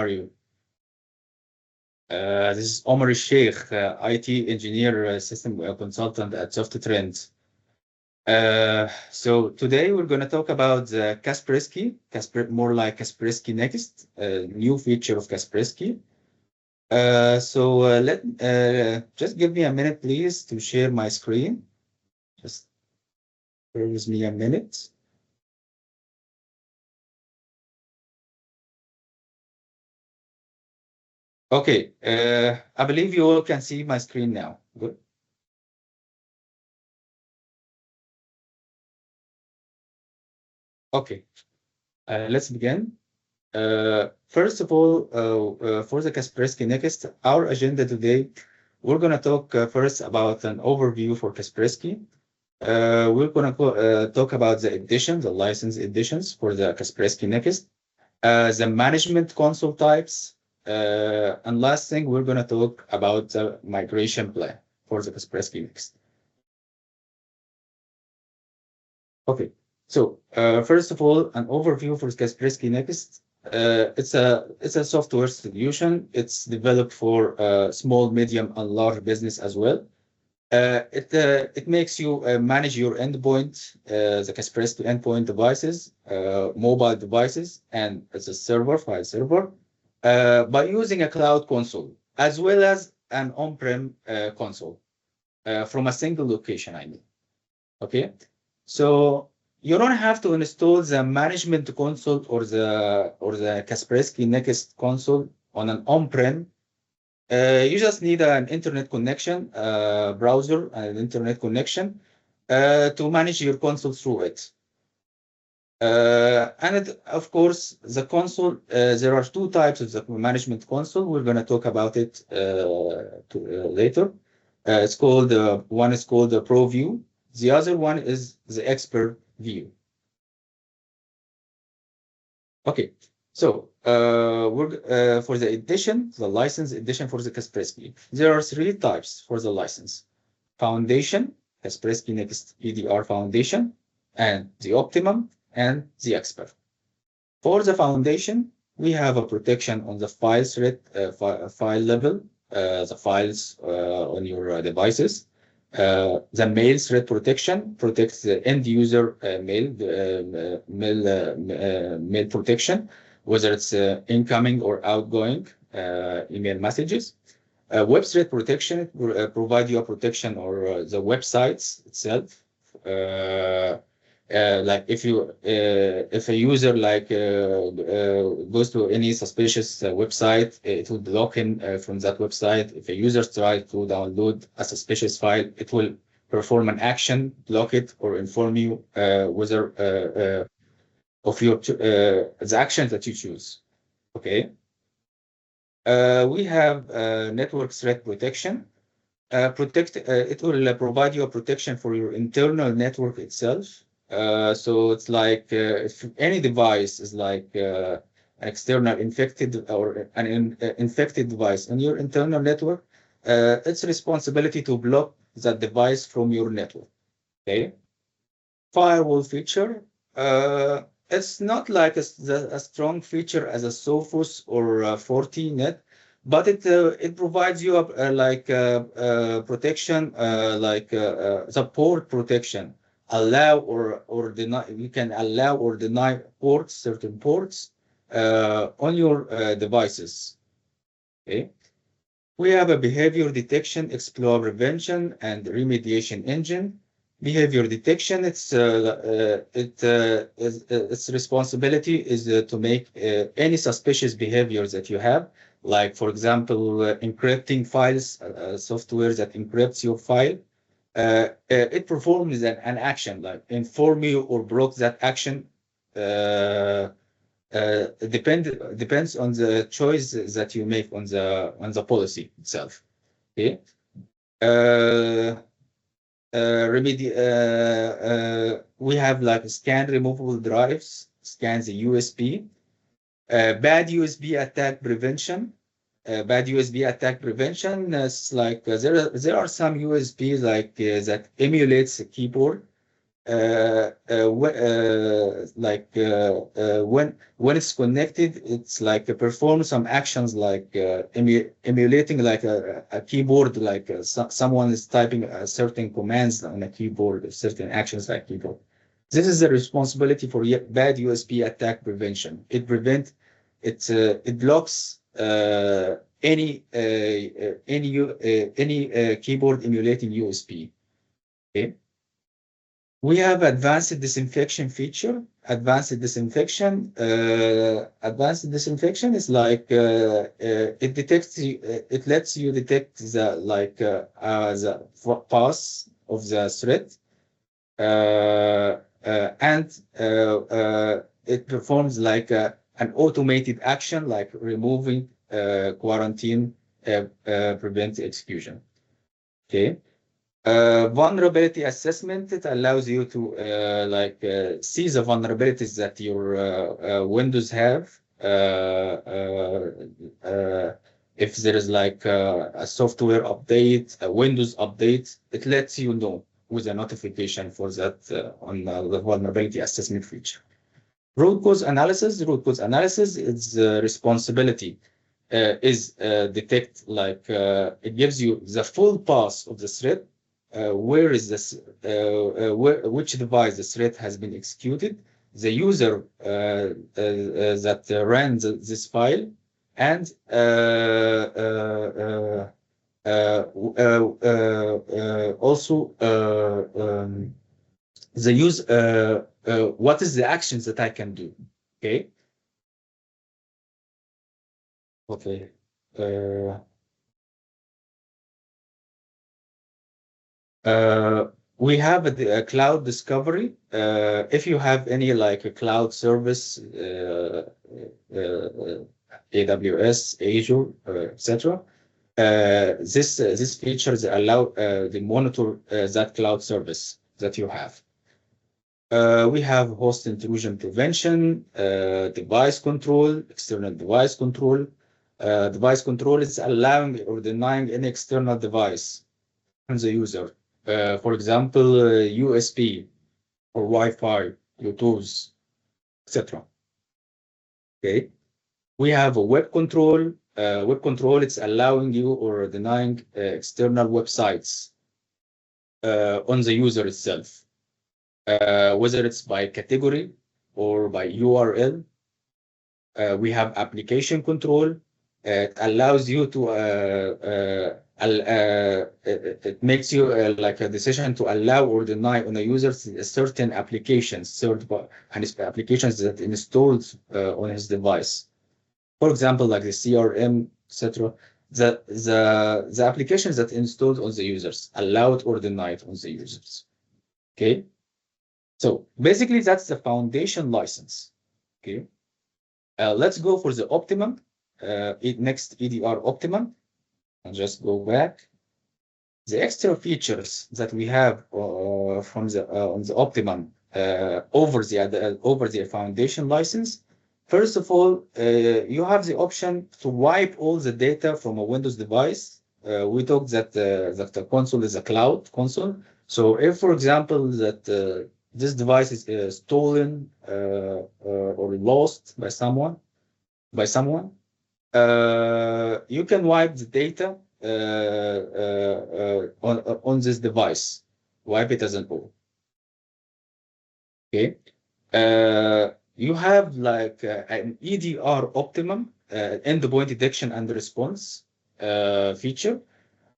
are you? This is Omar Sheikh, IT engineer, system consultant at SoftTrends. So today we're going to talk about Kaspersky, more like Kaspersky Next, new feature of Kaspersky. Just give me a minute, please, to share my screen. Just bear with me a minute. Okay, I believe you all can see my screen now. Good. Okay, let's begin. First of all, for the Kaspersky Next, our agenda today, we're going to talk first about an overview for Kaspersky. We're going to talk about the editions, the license editions for the Kaspersky Next, the management console types, and last thing, we're going to talk about the migration plan for the Kaspersky Next. Okay, so first of all, an overview for Kaspersky Next. It's a software solution. It's developed for small, medium, and large business as well. It makes you manage your endpoint, the Kaspersky endpoint devices, mobile devices, and as a server, file server, by using a cloud console as well as an on-prem console from a single location. I mean, okay. So you don't have to install the management console or the Kaspersky Next console on an on-prem. You just need an internet connection, browser, and an internet connection to manage your console through it. Of course, the console, there are two types of the management console. We're going to talk about it later. It's called, one is called the Pro View. The other one is the Expert View. Okay, so for the edition, the license edition for the Kaspersky, there are three types for the license: Foundation, Kaspersky Next EDR Foundation, and the Optimum and the Expert. For the Foundation, we have a protection on the file thread, file level, the files on your devices. The mail thread protection protects the end user mail protection, whether it's incoming or outgoing email messages. Web thread protection provide you a protection or the websites itself. Like if a user goes to any suspicious website, it will block him from that website. If a user tries to download a suspicious file, it will perform an action, block it, or inform you whether of the actions that you choose. Okay. We have network threat protection. It will provide you a protection for your internal network itself. So it's like if any device is like an external infected or an infected device on your internal network, it's responsibility to block that device from your network. Okay. Firewall feature. It's not like a strong feature as a Sophos or a Fortinet, but it provides you protection, support protection. Allow or deny. You can allow or deny certain ports on your devices. Okay. We have a behavior detection, exploit prevention, and remediation engine. Behavior detection, its responsibility is to make any suspicious behaviors that you have, like for example, encrypting files, software that encrypts your file. It performs an action, like inform you or block that action. Depends on the choice that you make on the policy itself. Okay. We have like scan removable drives, scans the USB, bad USB attack prevention. Bad USB attack prevention is like there are some USBs like that emulates a keyboard. when it's connected, it's like perform some actions like emulating like a keyboard, like someone is typing certain commands on a keyboard, certain actions like keyboard. This is the responsibility for bad USB attack prevention. It blocks any keyboard emulating USB. Okay. We have advanced disinfection feature. Advanced disinfection is like it detects it lets you detect the path of the threat, and it performs like an automated action like removing quarantine, prevent execution. Okay. Vulnerability assessment, it allows you to see the vulnerabilities that your Windows have. If there is like a software update, a Windows update, it lets you know with a notification for that on the vulnerability assessment feature. Root cause analysis. Root cause analysis is responsibility is detect like it gives you the full path of the threat. Where is this? Which device the threat has been executed? The user that ran this file, and also the use. What is the actions that I can do? Okay. Okay. Uh, we have a cloud discovery. If you have any like a cloud service, AWS, Azure, etc., these features allow the monitor that cloud service that you have. We have host intrusion prevention, device control, external device control. Device control is allowing or denying any external device on the user. For example, USB or Wi-Fi, Bluetooth, etc. Okay. We have a web control. Web control, it's allowing you or denying external websites on the user itself, whether it's by category or by URL. We have application control. It allows you to it makes you like a decision to allow or deny on a user certain applications, applications that installed on his device. For example, like the CRM, etc. The applications that installed on the users, allowed or denied on the users. Okay. So basically, that's the foundation license. Okay. Let's go for the optimum. Next EDR optimum. I'll just go back. The extra features that we have from the on the optimum over the foundation license. First of all, you have the option to wipe all the data from a Windows device. We talked that the console is a cloud console. So if, for example, that this device is stolen or lost by someone, you can wipe the data on this device, wipe it as an O. Okay. You have like an EDR optimum, endpoint detection and response feature.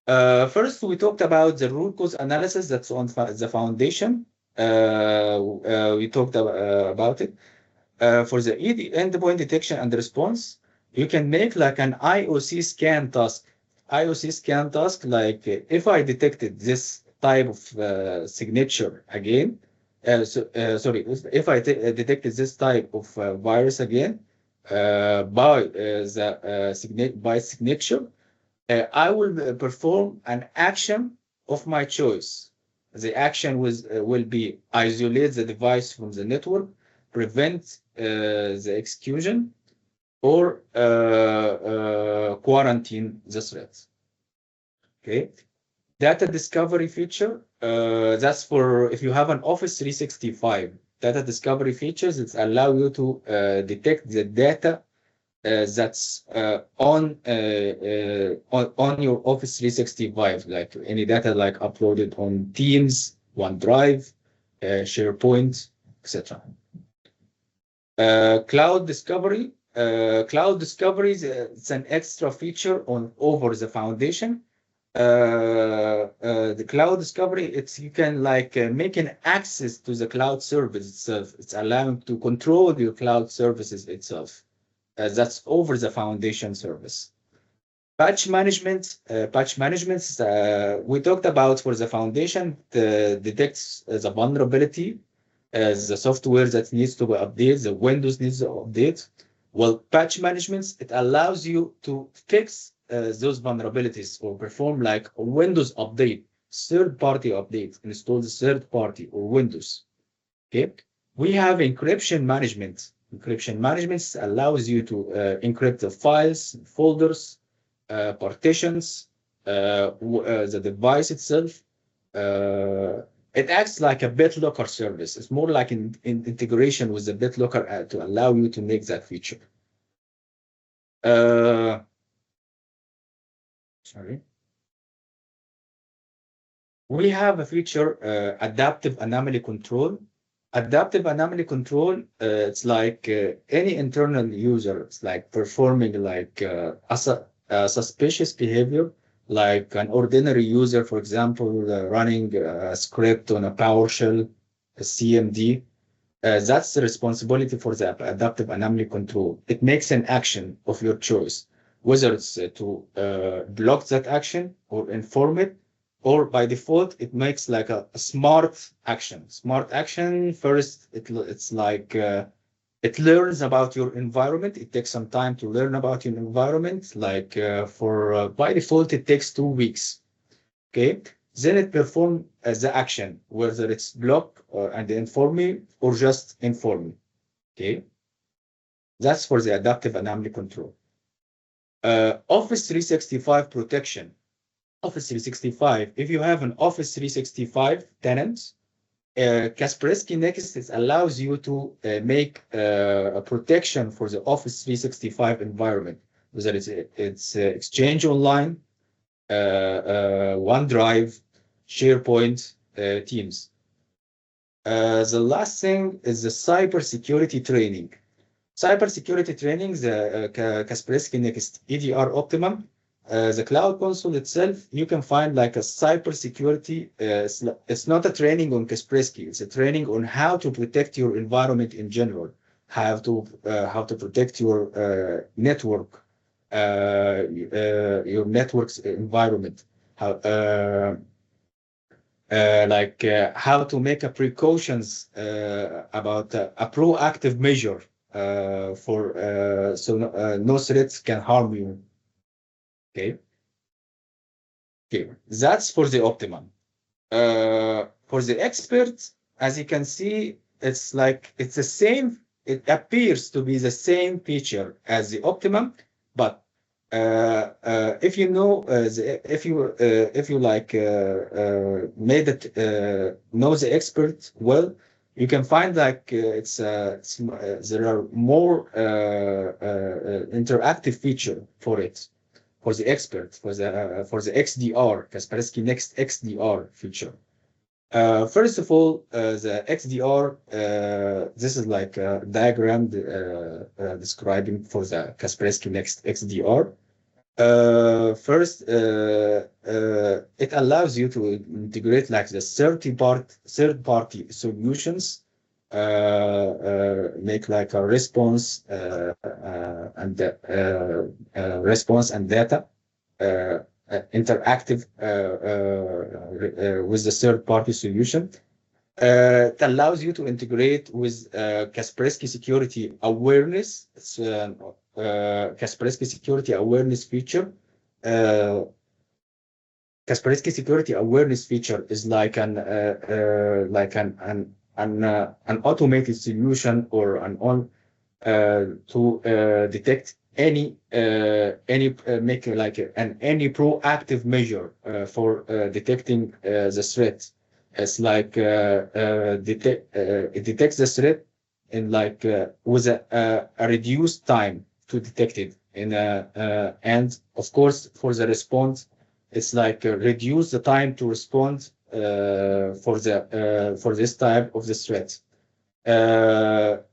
First, we talked about the root cause analysis that's on the foundation. We talked about it. For the endpoint detection and response, you can make like an IOC scan task. IOC scan task, like if I detected this type of signature again, sorry, if I detected this type of virus again by signature, I will perform an action of my choice. The action will be isolate the device from the network, prevent the execution, or quarantine the threat. Okay. Data discovery feature, that's for if you have an Office 365. Data discovery features that allow you to detect the data that's on your Office 365, like any data like uploaded on Teams, OneDrive, SharePoint, etc. Cloud discovery. Cloud discovery is it's an extra feature on over the foundation. The cloud discovery, it's you can like make an access to the cloud service itself. It's allowing to control your cloud services itself. That's over the foundation service. Patch management. Patch management. We talked about for the foundation detects the vulnerability as the software that needs to be updated, the Windows needs to update. Well, patch management, it allows you to fix those vulnerabilities or perform like a Windows update, third-party update, install the third-party or Windows. Okay. We have encryption management. Encryption management allows you to encrypt the files, folders, partitions, the device itself. It acts like a BitLocker service. It's more like in integration with the BitLocker to allow you to make that feature. Sorry. We have a feature, adaptive anomaly control. Adaptive anomaly control, it's like any internal user, it's like performing like a suspicious behavior, like an ordinary user, for example, running a script on a PowerShell, a CMD. That's the responsibility for the adaptive anomaly control. It makes an action of your choice, whether it's to block that action or inform it, or by default, it makes like a smart action. Smart action, first, it's like it learns about your environment. It takes some time to learn about your environment. Like by default, it takes 2 weeks. Okay. Then it performs the action, whether it's block and inform me or just inform me. Okay. That's for the adaptive anomaly control. Office 365 protection. Office 365. If you have an Office 365 tenant, Kaspersky Next allows you to make a protection for the Office 365 environment, whether it's Exchange Online, OneDrive, SharePoint, Teams. The last thing is the cybersecurity training. Cybersecurity training, the Kaspersky Next EDR Optimum, the Cloud Console itself, you can find like a cybersecurity. It's not a training on Kaspersky. It's a training on how to protect your environment in general, how to protect your network, your network's environment, how how to make a precautions about a proactive measure so no threats can harm you. Okay. Okay. That's for the optimum. For the expert, as you can see, it's like it's the same. It appears to be the same feature as the optimum, but if you know if you like made it know the expert well, you can find like there are more interactive feature for it, for the expert, for the XDR, Kaspersky Next XDR feature. First of all, the XDR, this is like a diagram describing for the Kaspersky Next XDR. First, it allows you to integrate like the third-party solutions, make like a response response and data interactive with the third-party solution. It allows you to integrate with Kaspersky Security Awareness. It's Kaspersky Security Awareness feature. Kaspersky Security Awareness feature is like an automated solution or an on to detect make like any proactive measure for detecting the threat. It's like it detects the threat in like with a reduced time to detect it. And of course for the response, it's like reduce the time to respond for this type of the threat.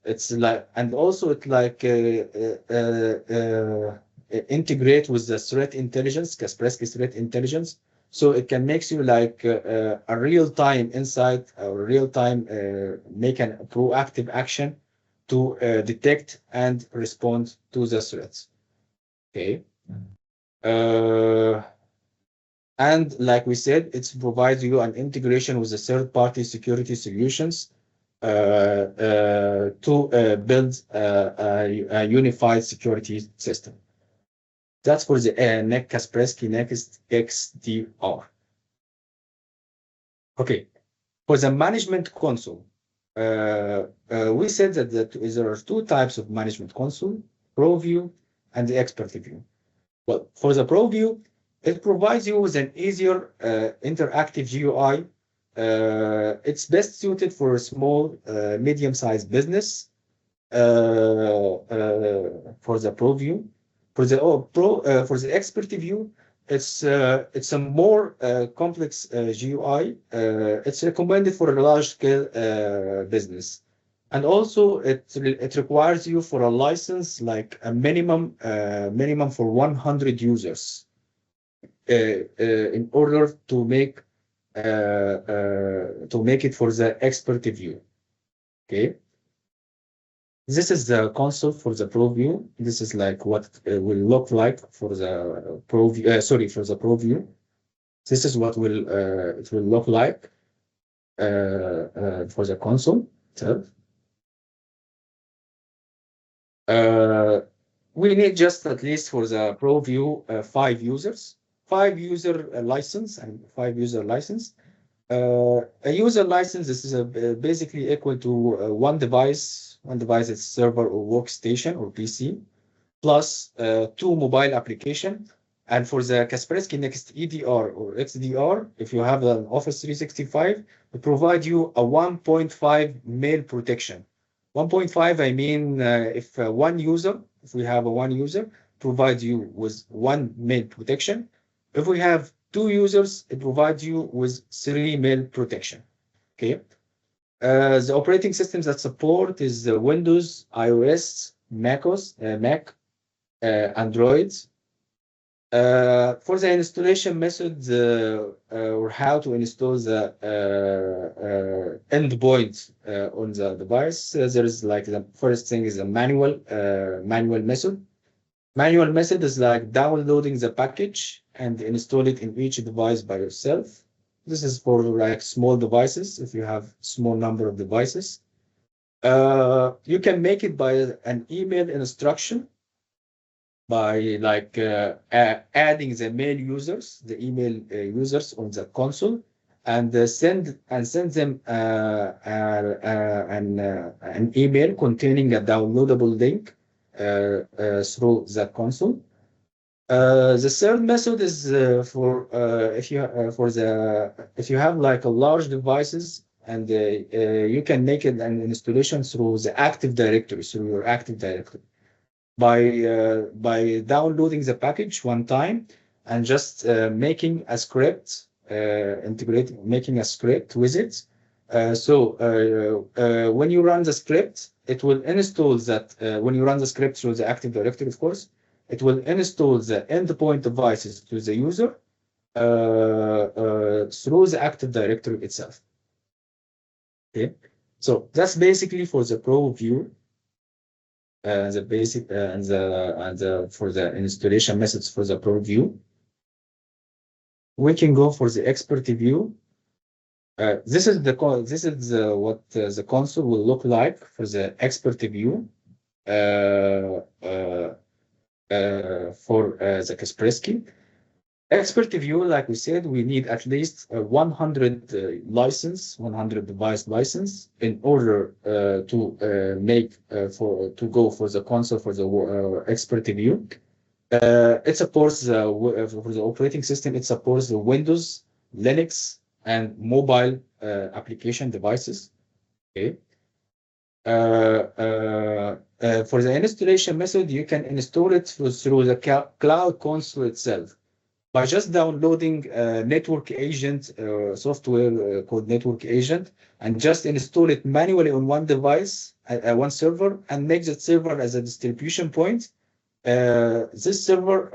It's like, and also it like integrate with the threat intelligence, Kaspersky threat intelligence, so it can makes you like a real time insight or real time make a proactive action to detect and respond to the threats. Okay. And like we said, it provides you an integration with the third-party security solutions to build a unified security system. That's for the Kaspersky Next XDR. Okay, for the management console, we said that there are two types of management console: Pro View and the Expert View. Well, for the Pro View, it provides you with an easier interactive GUI. It's best suited for a small, medium-sized business for the Pro View. For the Expert View, it's a more complex GUI. It's recommended for a large-scale business. And also, it requires you for a license, like a minimum for 100 users, in order to make it for the Expert View. Okay. This is the console for the Pro View. This is like what it will look like for the Pro View. For the Pro View. This is what it will look like for the console itself. We need just at least for the Pro View 5 users, 5 user license and 5 user license. A user license, this is basically equal to one device. One device is server or workstation or PC, plus 2 mobile application. And for the Kaspersky Next EDR or XDR, if you have an Office 365, it provides you a 1.5 mail protection. 1.5, I mean, if we have a one user, provides you with 1 mail protection. If we have 2 users, it provides you with 3 mail protection. Okay. The operating systems that support is Windows, iOS, Mac, Android. For the installation methods or how to install the endpoint on the device, there is like the first thing is a manual method. Manual method is like downloading the package and install it in each device by yourself. This is for like small devices, if you have small number of devices. You can make it by an email instruction, by like adding the email users on the console, and send them an email containing a downloadable link through the console. The third method is for if you have like a large devices, and you can make it an installation through the Active Directory, through your Active Directory, by downloading the package one time and just making a script, making a script with it. When you run the script, it will install that. When you run the script through the Active Directory, of course, it will install the endpoint devices to the user through the Active Directory itself. Okay, so that's basically for the Pro View. The basic and for the installation methods for the Pro View. We can go for the Expert View. This is what the console will look like for the Expert View for the Kaspersky. Expert view, like we said, we need at least 100 license, 100 device license in order to make to go for the console for the expert view. It supports for the operating system. It supports the Windows, Linux, and mobile application devices. Okay. For the installation method, you can install it through the cloud console itself by just downloading network agent software called network agent and just install it manually on one device, one server, and make that server as a distribution point. This server,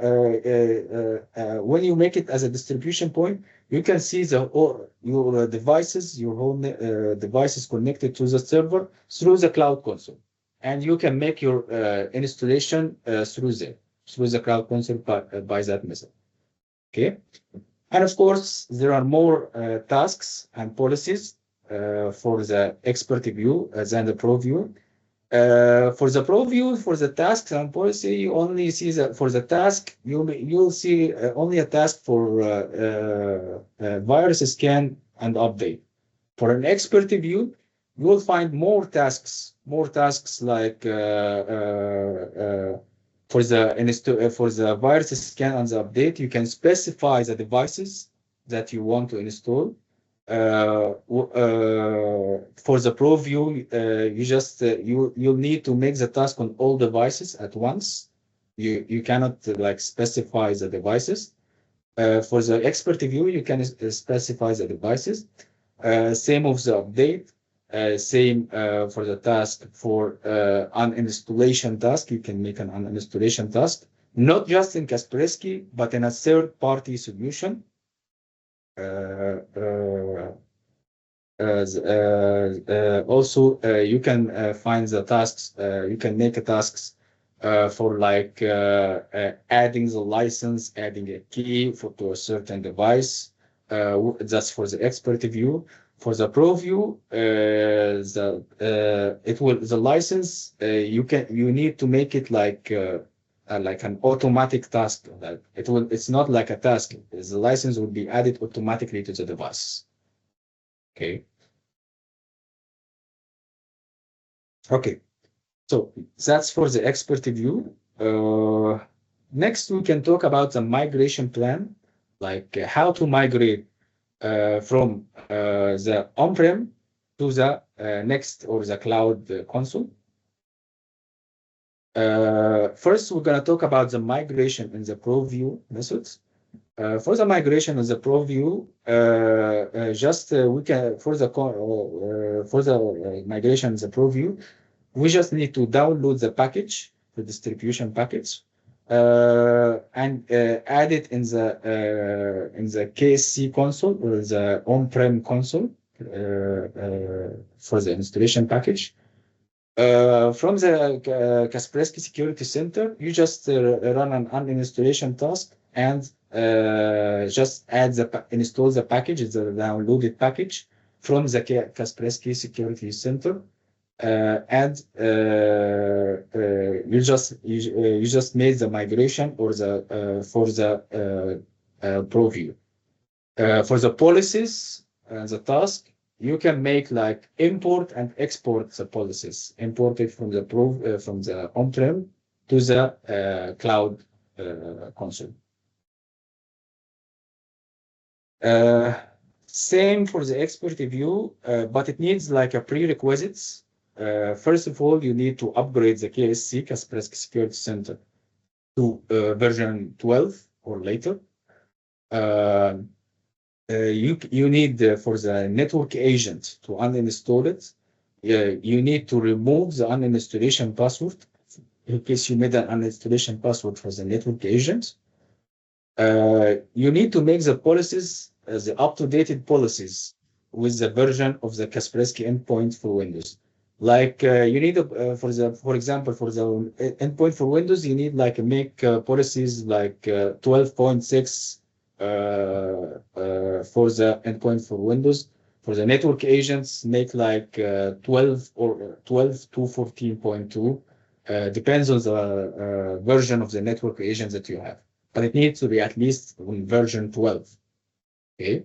when you make it as a distribution point, you can see your devices, your whole devices connected to the server through the cloud console, and you can make your installation through the cloud console by that method. Okay, and of course there are more tasks and policies for the expert view than the pro view. For the pro view, for the tasks and policy, you only see that for the task, you'll see only a task for virus scan and update. For an expert view, you will find more tasks like for the virus scan and the update. You can specify the devices that you want to install. For the pro view, you'll need to make the task on all devices at once. You cannot like specify the devices. For the expert view, you can specify the devices. Same of the update. Same for the task for uninstallation task. You can make an uninstallation task, not just in Kaspersky, but in a third-party solution. Also, you can find the tasks. You can make tasks for like adding the license, adding a key to a certain device. That's for the expert view. For the pro view, the license you need to make it like an automatic task. That it's not like a task. The license will be added automatically to the device. Okay. Okay. So that's for the expert view. Next, we can talk about the migration plan, like how to migrate from the on-prem to the Next or the cloud console. First, we're going to talk about the migration in the pro view methods. For the migration of the pro view, we can for the migration of the pro view, we just need to download the package, the distribution package, and add it in the KSC console or the on-prem console for the installation package. From the Kaspersky Security Center, you just run an uninstallation task and just install the package, the downloaded package from the Kaspersky Security Center, and you just made the migration or for the pro view. For the policies and the task, you can make like import and export the policies, import it from the on-prem to the cloud console. Same for the expert view, but it needs like a prerequisites. First of all, you need to upgrade the KSC, Kaspersky Security Center, to version 12 or later. You need for the network agent to uninstall it. You need to remove the uninstallation password in case you made an uninstallation password for the network agent. You need to make the policies, the up-to-date policies with the version of the Kaspersky endpoint for Windows. Like you need for example, for the endpoint for Windows, you need like make policies like 12.6 for the endpoint for Windows. For the network agents, make like 12 or 12 to 14.2. Depends on the version of the network agent that you have. but it needs to be at least on version 12. Okay.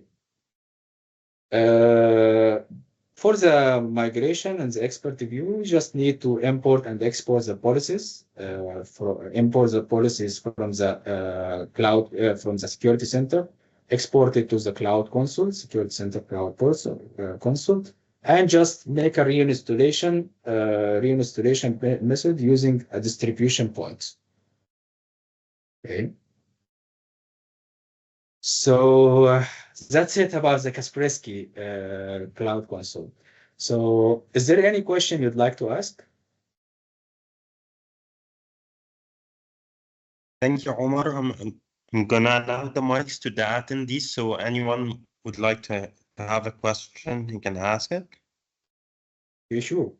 For the migration and the expert view, you just need to import and export the policies. Import the policies from the cloud, from the security center, export it to the cloud console, security center cloud console, and just make a reinstallation method using a distribution point. Okay. So that's it about the Kaspersky Cloud Console. So is there any question you'd like to ask? Thank you, Omar. I'm gonna allow the mics to the attendees, so anyone would like to have a question, he can ask it. Yeah, sure.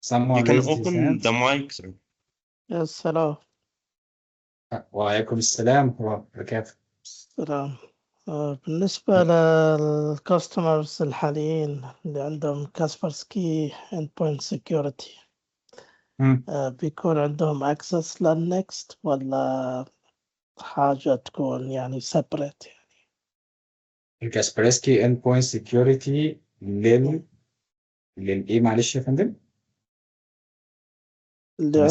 Someone You can raised his open hand. the mic, sir. Yes, hello. وعليكم السلام ورحمة الله وبركاته. السلام. بالنسبة للكاستمرز الحاليين اللي عندهم كاسبرسكي اند بوينت سكيورتي بيكون عندهم access للنكست ولا حاجة تكون يعني separate يعني؟ الكاسبرسكي اند بوينت سكيورتي للايه معلش يا فندم؟ اللي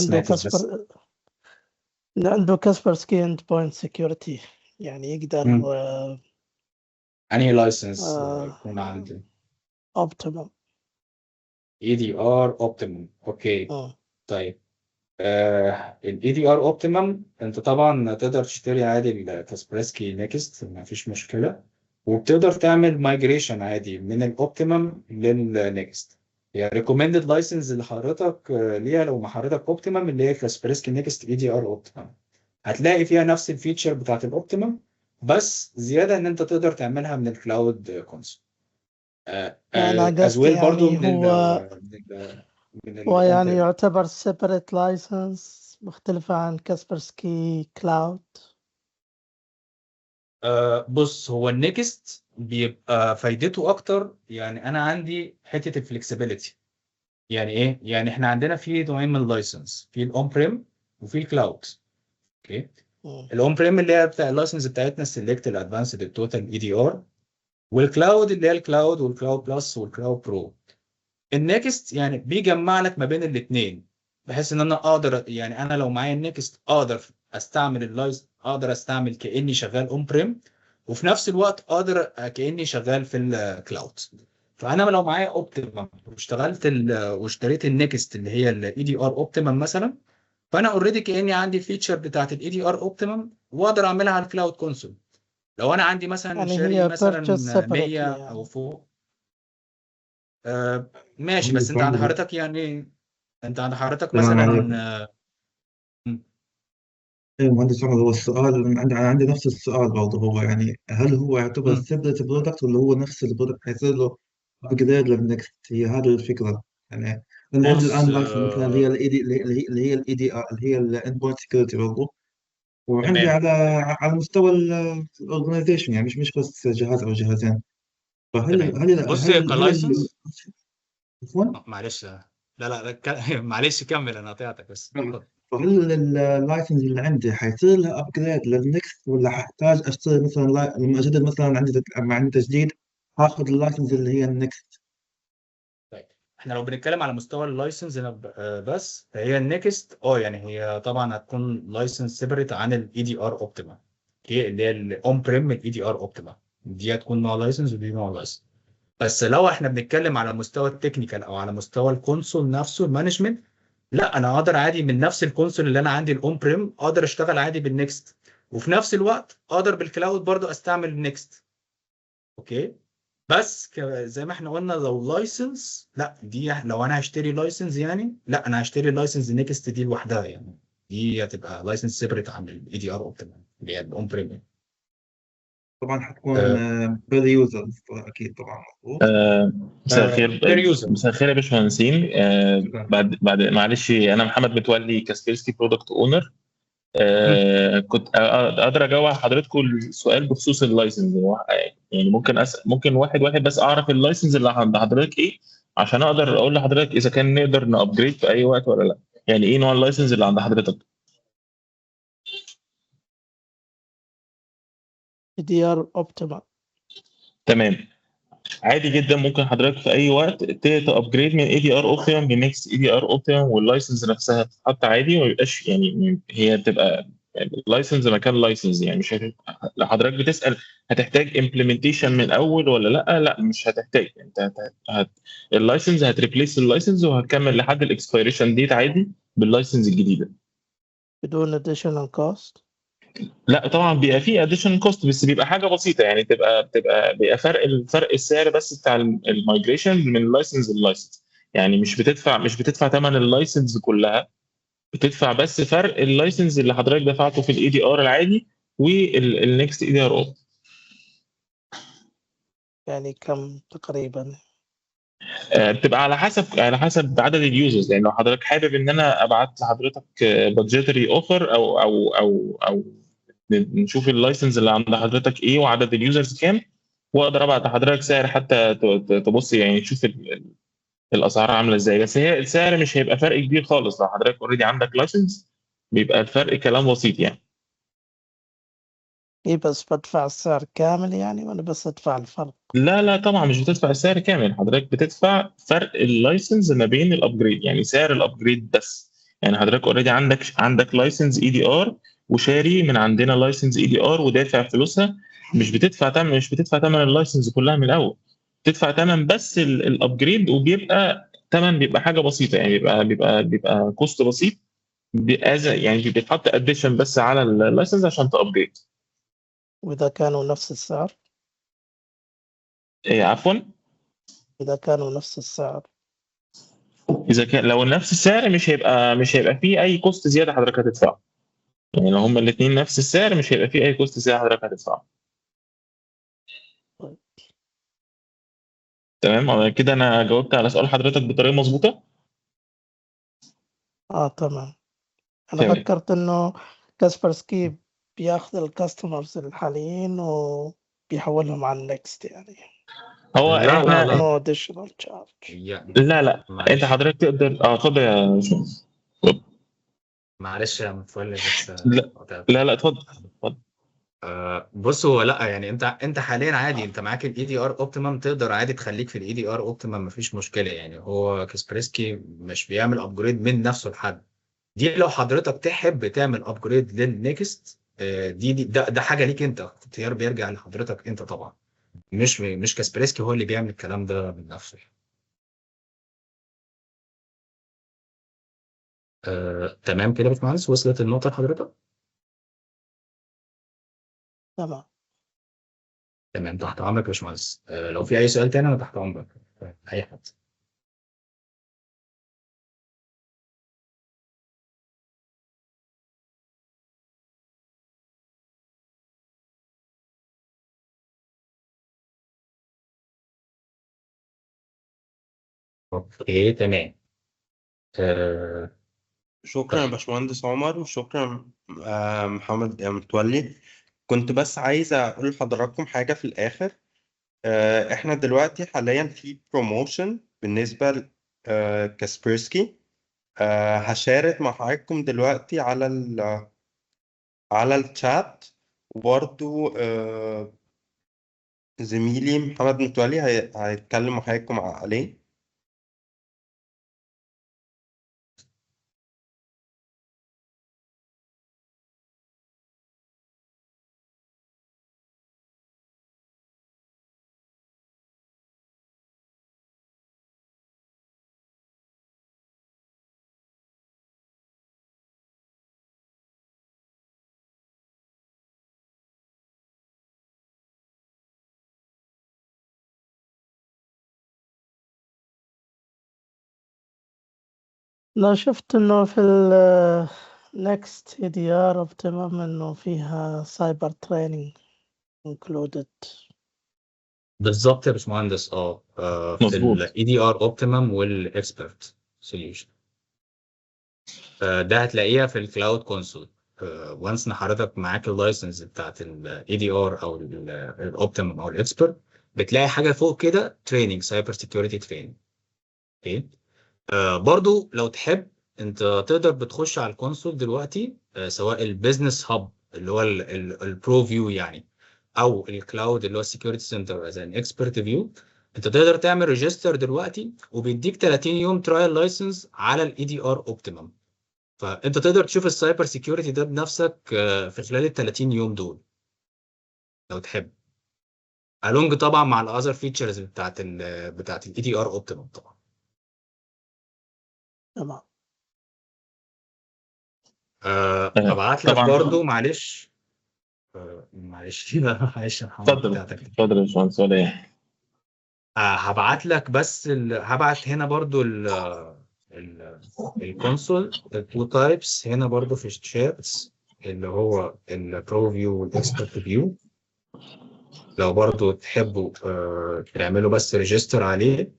عنده كاسبرسكي اند بوينت سكيورتي يعني يقدر انهي لايسنس يكون عنده؟ اوبتيمم EDR اوبتيمم. اوكي. طيب ال EDR اوبتيمم انت طبعا تقدر تشتري عادي الكاسبرسكي نيكست، ما فيش مشكله، وبتقدر تعمل مايجريشن عادي من الاوبتيمم للنيكست. هي ريكومندد لايسنس اللي حضرتك ليها لو ما حضرتك اوبتيمم اللي هي كاسبرسكي نيكست EDR اوبتيمم، هتلاقي فيها نفس الفيتشر بتاعت الاوبتيمم، بس زياده ان انت تقدر تعملها من الكلاود كونسول. أنا قصدي يعني هو يعني يعتبر separate license مختلفة عن كاسبرسكي كلاود. بص، هو النكست بيبقى فايدته اكتر، يعني انا عندي حته الفلكسبيليتي. يعني ايه؟ يعني احنا عندنا في نوعين من اللايسنس، في الاون بريم وفي الكلاود. اوكي. الاون بريم اللي هي بتاع اللايسنس بتاعتنا السلكت الادفانسد التوتال EDR، والكلاود اللي هي الكلاود والكلاود بلس والكلاود برو. النكست يعني بيجمع لك ما بين الاثنين، بحيث ان انا اقدر، يعني انا لو معايا النكست اقدر استعمل اللايس، اقدر استعمل كاني شغال اون بريم، وفي نفس الوقت اقدر كاني شغال في الكلاود. فانا لو معايا اوبتيمم واشتريت النكست اللي هي الاي دي ار اوبتيمم مثلا، فانا اوريدي كاني عندي فيتشر بتاعت الاي دي ار اوبتيمم واقدر اعملها على الكلاود كونسول. لو انا عندي مثلا يعني شاري مثلا 100 يعني. او فوق ماشي، بس انت عند حضرتك يعني انت عند حضرتك مثلا ايه مهندس عمر، هو السؤال عندي نفس السؤال برضه. هو يعني هل هو يعتبر سيبريت برودكت ولا هو نفس البرودكت حيصير له ابجريد للنكست؟ هي هذه الفكره يعني. انا عندي الان لايسنس مثلا اللي هي الاي دي ار اللي هي الاند بوينت سكيورتي برضه، وعندي على مستوى الاورجنايزيشن، يعني مش بس جهاز او جهازين. فهل بص كلايسنس عفوا معلش لا معلش كمل، انا قطعتك بس. فهل اللايسنس اللي عندي حيصير لها ابجريد للنكست، ولا ححتاج اشتري مثلا لما اجدد مثلا عندي تجديد هاخذ اللايسنس اللي هي النكست؟ طيب احنا لو بنتكلم على مستوى اللايسنس بس، فهي النكست يعني هي طبعا هتكون لايسنس سيبريت عن الاي دي ار اوبتيما، اللي هي الاون بريم الاي دي ار اوبتيما، دي هتكون نوع لايسنس ودي نوع لايسنس. بس لو احنا بنتكلم على مستوى التكنيكال او على مستوى الكونسول نفسه المانجمنت، لا انا اقدر عادي من نفس الكونسول اللي انا عندي الاون بريم اقدر اشتغل عادي بالنكست، وفي نفس الوقت اقدر بالكلاود برضو استعمل النكست. اوكي. بس زي ما احنا قلنا لو لايسنس، لا دي لو انا هشتري لايسنس يعني، لا انا هشتري لايسنس نيكست دي لوحدها، يعني دي هتبقى لايسنس سيبريت عن الاي دي ار اوبتيمال اللي هي الاون بريم. طبعا حتكون بير يوزرز اكيد طبعا. مساء الخير يا باشمهندسين. بعد معلش، انا محمد متولي كاسبيرسكي برودكت اونر. كنت اقدر اجاوب على حضرتكم السؤال بخصوص اللايسنس. يعني ممكن واحد بس اعرف اللايسنس اللي عند حضرتك ايه، عشان اقدر اقول لحضرتك اذا كان نقدر نابجريد في اي وقت ولا لا. يعني ايه نوع اللايسنس اللي عند حضرتك؟ EDR Optima. تمام، عادي جدا. ممكن حضرتك في اي وقت تابجريد من اي دي ار اوبتيمم لنكست اي دي ار اوبتيمم، واللايسنس نفسها تتحط عادي، وما يبقاش يعني هي تبقى اللايسنس مكان لايسنس. يعني مش لو حضرتك بتسال هتحتاج امبلمنتيشن من الاول ولا لا، لا مش هتحتاج. انت اللايسنس هتريبليس اللايسنس وهتكمل لحد الاكسبيريشن ديت عادي باللايسنس الجديده بدون additional cost. لا طبعا بيبقى فيه اديشنال كوست، بس بيبقى حاجه بسيطه. يعني بيبقى فرق السعر بس بتاع المايجريشن من لايسنس للايسنس. يعني مش بتدفع ثمن اللايسنس كلها، بتدفع بس فرق اللايسنس اللي حضرتك دفعته في الاي دي ار العادي والنكست اي دي ار او. يعني كم تقريبا؟ بتبقى على حسب عدد اليوزرز. يعني لو حضرتك حابب ان انا ابعت لحضرتك بادجيتري اوفر او نشوف اللايسنس اللي عند حضرتك ايه وعدد اليوزرز كام، واقدر ابعت لحضرتك سعر حتى تبص يعني تشوف الاسعار عامله ازاي. بس هي السعر مش هيبقى فرق كبير خالص لو حضرتك اوريدي عندك لايسنس، بيبقى الفرق كلام بسيط يعني. إيه بس بدفع السعر كامل يعني ولا بس أدفع الفرق؟ لا طبعا مش بتدفع السعر كامل، حضرتك بتدفع فرق اللايسنس ما بين الابجريد، يعني سعر الابجريد بس. يعني حضرتك اوريدي عندك لايسنس اي دي ار وشاري من عندنا لايسنس اي دي ار ودافع فلوسها، مش بتدفع ثمن اللايسنس كلها من الاول، بتدفع ثمن بس الابجريد، وبيبقى ثمن بيبقى حاجه بسيطه. يعني بيبقى كوست بسيط، يعني بيتحط اديشن بس على اللايسنس عشان تابجريد. وإذا كانوا نفس السعر؟ عفوا، إذا كانوا نفس السعر. اذا كان لو نفس السعر مش هيبقى فيه اي كوست زياده حضرتك هتدفعه. يعني لو هما الاثنين نفس السعر مش هيبقى فيه اي كوست زياده حضرتك هتدفعه. تمام كده انا جاوبت على سؤال حضرتك بطريقه مظبوطه. تمام. أنا تمام. فكرت إنه كاسبرسكي بياخذ الكاستمرز الحاليين وبيحولهم على النكست يعني. هو لا احنا لا no additional charge. يعني لا انت معلش حضرتك تقدر اتفضل يا باشمهندس. معلش يا متولي بس لا قطعت. لا اتفضل. بص هو لا يعني انت حاليا عادي، انت معاك الاي دي ار اوبتيمم، تقدر عادي تخليك في الاي دي ار اوبتيمم، مفيش مشكله. يعني هو كاسبرسكي مش بيعمل ابجريد من نفسه لحد. دي لو حضرتك تحب تعمل ابجريد للنكست، ده حاجه ليك انت، اختيار بيرجع لحضرتك انت طبعا. مش كاسبرسكي هو اللي بيعمل الكلام ده من نفسه. تمام كده يا باشمهندس، وصلت النقطه لحضرتك؟ تمام. تمام، تحت امرك يا باشمهندس. لو في اي سؤال تاني انا تحت امرك، اي حد. اوكي تمام. آه، شكرا يا طيب. باشمهندس عمر، وشكرا محمد متولي. كنت بس عايز أقول لحضراتكم حاجة في الآخر. إحنا دلوقتي حاليا في بروموشن بالنسبة لكاسبيرسكي. هشارك مع حضراتكم دلوقتي على الشات، وبرضو زميلي محمد متولي هيتكلم مع حضراتكم عليه. لا، شفت إنه في next EDR Optimum إنه فيها cyber training included. بالظبط يا باشمهندس. في مظبوط. الاي دي ار اوبتيمم والاكسبرت سوليوشن، ده هتلاقيها في الكلاود كونسول. وانس ان حضرتك معاك اللايسنس بتاعت الاي دي ار او الاوبتيمم او الاكسبرت، بتلاقي حاجه فوق كده تريننج سايبر سيكيورتي تريننج. اوكي. برضو لو تحب انت تقدر بتخش على الكونسول دلوقتي، سواء البيزنس هاب اللي هو البرو فيو يعني، او الكلاود اللي هو السكيورتي سنتر از ان اكسبرت فيو. انت تقدر تعمل ريجستر دلوقتي وبيديك 30 يوم ترايل لايسنس على الاي دي ار اوبتيمم. فانت تقدر تشوف السايبر سيكيورتي ده بنفسك في خلال ال 30 يوم دول لو تحب، الونج طبعا مع الاذر فيتشرز بتاعت الاي دي ار اوبتيمم طبعا. تمام. ابعت لك طبعا. برضو معلش. معلش معلش يا محمد اتفضل بتاعتك. اتفضل يا باشمهندس، ولا ايه؟ هبعت لك بس هبعت هنا برضو الكونسول التو تايبس هنا برضو في الشاتس، اللي هو البرو فيو والاكسبرت فيو. لو برضو تحبوا تعملوا بس ريجستر عليه.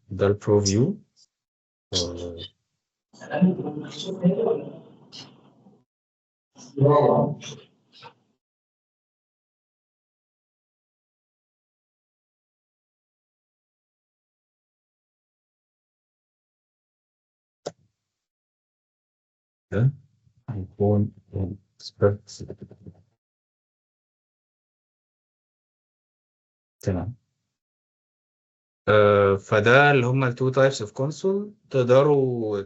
ده البرو فيو. ده هيكون اكسبرت. تمام. فده اللي هم التو تايبس اوف كونسول، تقدروا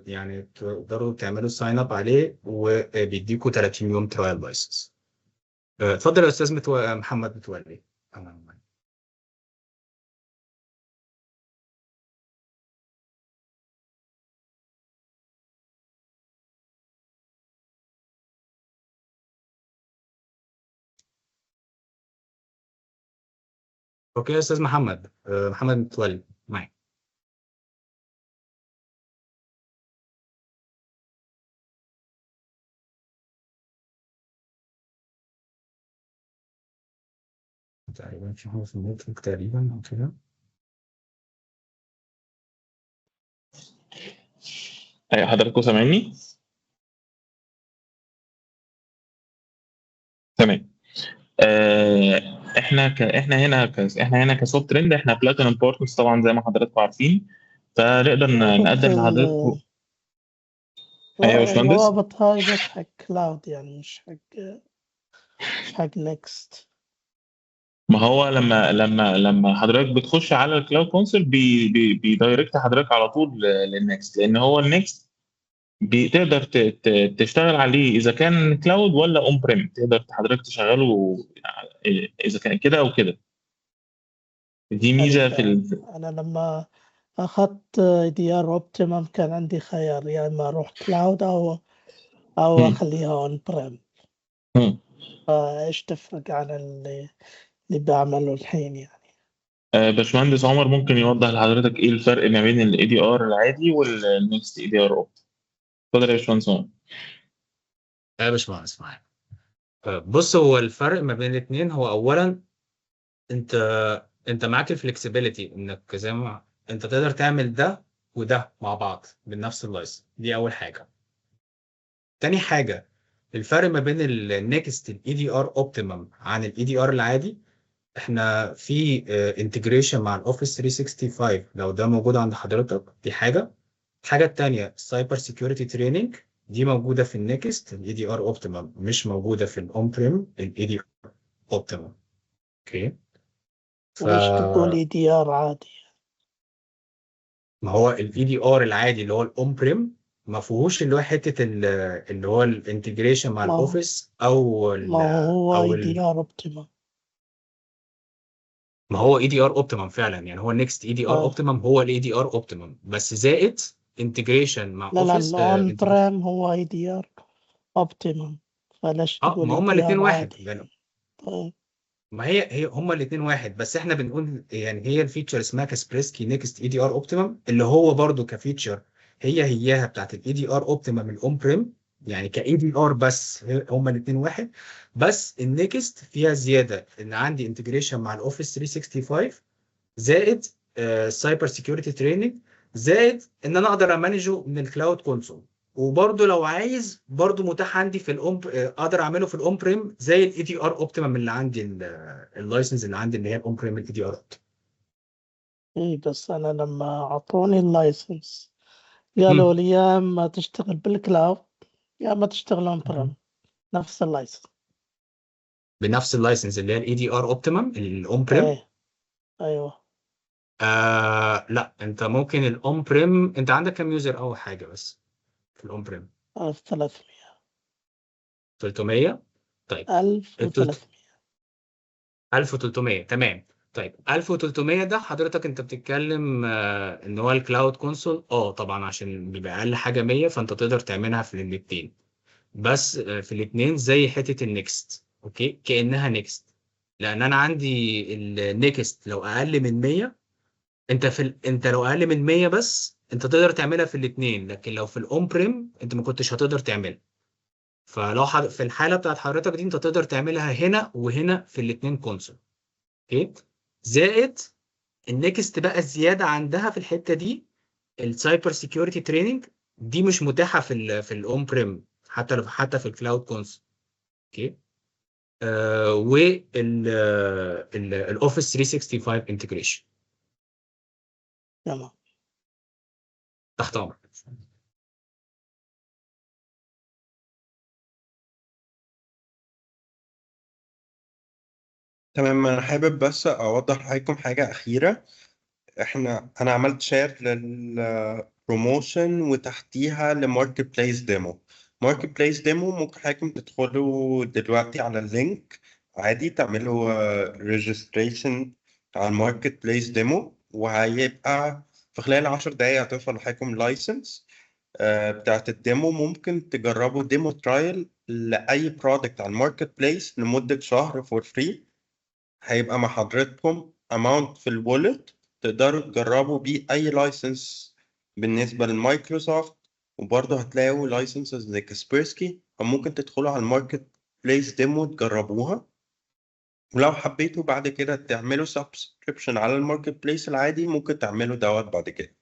تعملوا ساين اب عليه وبيديكوا 30 يوم ترايل لايسنس. اتفضل يا استاذ محمد متولي. اوكي يا استاذ محمد، محمد متولي معاك. تقريبا في حاجه في النتورك تقريبا او كده. ايوه حضراتكم سامعيني؟ تمام. احنا هنا كسوفت ترند، احنا بلاتينم بارتنرز طبعا زي ما حضراتكم عارفين، فنقدر نقدم لحضراتكم. ايوه يا باشمهندس. الروابط هاي بس حق كلاود يعني، مش حق نيكست. ما هو لما حضرتك بتخش على الكلاود كونسول بيدايركت حضرتك على طول للنكست، لان هو النكست بتقدر تشتغل عليه اذا كان كلاود ولا اون بريم، تقدر حضرتك تشغله اذا كان كده او كده. دي ميزه في أنا لما أخذت EDR اوبتيمم كان عندي خيار، يا إما أروح كلاود أو أخليها أون بريم. فإيش تفرق عن اللي بعمله الحين يعني؟ باشمهندس عمر ممكن يوضح لحضرتك ايه الفرق ما بين الاي دي ار العادي والنكست اي دي ار اوبت. اتفضل يا باشمهندس عمر. يا باشمهندس معاك. بص، هو الفرق ما بين الاثنين هو اولا انت معاك الفلكسبيليتي انك زي ما انت تقدر تعمل ده وده مع بعض بنفس اللايسنس. دي اول حاجه. تاني حاجه، الفرق ما بين النكست الاي دي ار اوبتيمم عن الاي دي ار العادي، احنا في انتجريشن مع الاوفيس 365 لو ده موجود عند حضرتك. دي حاجه. الحاجه الثانيه السايبر سيكيورتي تريننج، دي موجوده في النكست الاي دي ار اوبتيمم، مش موجوده في الاون بريم الاي دي ار اوبتيمم. اوكي. وإيش تقول EDR عادي؟ ما هو الاي دي ار العادي اللي هو الاون بريم ما فيهوش اللي هو حته اللي هو الانتجريشن مع الاوفيس ما هو او EDR اوبتيمم. ما هو اي دي ار اوبتيمم فعلا، يعني هو النكست اي دي ار اوبتيمم هو الاي دي ار اوبتيمم بس زائد انتجريشن مع لا اوفيس. الأون بريم هو EDR اوبتيمم، فليش تقول ما هما الاثنين EDR واحد عادي؟ يعني. طيب. ما هي هما الاثنين واحد، بس احنا بنقول يعني هي الفيتشر اسمها كاسبرسكي نيكست اي دي ار اوبتيمم، اللي هو برضو كفيتشر هياها بتاعت الاي دي ار اوبتيمم الاون بريم، يعني كاي دي ار بس هما الاثنين واحد. بس النكست فيها زياده ان عندي انتجريشن مع الاوفيس 365 زائد سايبر سيكيورتي تريننج، زائد ان انا اقدر امانجه من الكلاود كونسول. وبرده لو عايز برده متاح عندي في الاوم، اقدر اعمله في الاون بريم زي الاي دي ار اوبتيمم اللي عندي، اللايسنس اللي عندي اللي هي الاون بريم الاي دي ار. اي بس انا لما اعطوني اللايسنس قالوا لي يا اما تشتغل بالكلاود يا اما تشتغل اون بريم، نفس اللايسنس. بنفس اللايسنس اللي هي الاي دي ار اوبتيمم الاون بريم. ايه ايوه. لا انت ممكن الاون بريم، انت عندك كام يوزر اول حاجه بس في الاون بريم؟ 1300. 300. طيب 1300. 1300 تمام. طيب 1300 ده حضرتك انت بتتكلم ان هو الكلاود كونسول، طبعا عشان بيبقى اقل حاجه 100 فانت تقدر تعملها في الاثنين. بس في الاثنين زي حته النكست، اوكي، كانها نكست. لان انا عندي النكست لو اقل من 100، انت لو اقل من 100 بس انت تقدر تعملها في الاثنين، لكن لو في الاون بريم انت ما كنتش هتقدر تعملها. فلو في الحاله بتاعت حضرتك دي انت تقدر تعملها هنا وهنا في الاثنين كونسول. اوكي. زائد النكست بقى الزياده عندها في الحته دي السايبر سيكيورتي تريننج، دي مش متاحه في الاون بريم، حتى في الكلاود كونسول. اوكي. والاوفيس 365 انتجريشن. تمام. تحت امرك. تمام. انا حابب بس اوضح لكم حاجه اخيره. انا عملت شير للبروموشن وتحتيها لماركت بليس ديمو. ماركت بليس ديمو ممكن حضراتكم تدخلوا دلوقتي على اللينك عادي، تعملوا ريجستريشن على الماركت بليس ديمو، وهيبقى في خلال 10 دقايق هتوصل لحضراتكم لايسنس بتاعت الديمو. ممكن تجربوا ديمو ترايل لأي برودكت على الماركت بليس لمدة شهر فور فري. هيبقى مع حضرتكم اماونت في الوالت تقدروا تجربوا بيه اي لايسنس بالنسبه لمايكروسوفت، وبرضه هتلاقوا لايسنسز زي كاسبيرسكي، او ممكن تدخلوا على الماركت بليس ديمو تجربوها. ولو حبيتوا بعد كده تعملوا سبسكريبشن على الماركت بليس العادي ممكن تعملوا دوت بعد كده.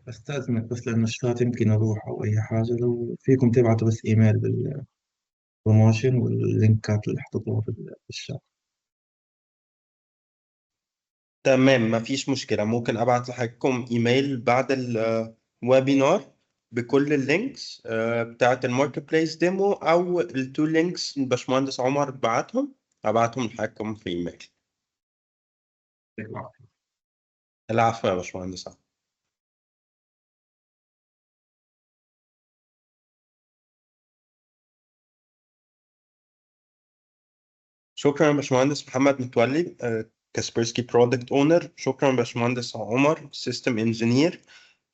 أستأذنك بس لأن الشات يمكن أروح أو أي حاجة، لو فيكم تبعتوا بس إيميل بالبروموشن واللينكات اللي حطيتوها في الشات. تمام، مفيش مشكلة. ممكن أبعت لحضراتكم إيميل بعد الويبينار بكل اللينكس بتاعة الماركت بليس ديمو، أو التو لينكس الباشمهندس عمر بعتهم أبعتهم لحضراتكم في إيميل. العفو يا باشمهندس عمر. شكرا يا باشمهندس محمد متولي كاسبرسكي برودكت اونر. شكرا يا باشمهندس عمر سيستم انجينير.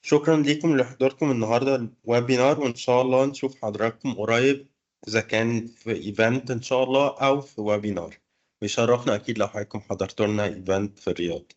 شكرا ليكم لحضوركم النهارده الويبينار، وان شاء الله نشوف حضراتكم قريب اذا كان في ايفنت ان شاء الله او في ويبينار. ويشرفنا اكيد لو حضراتكم حضرتوا لنا ايفنت في الرياض.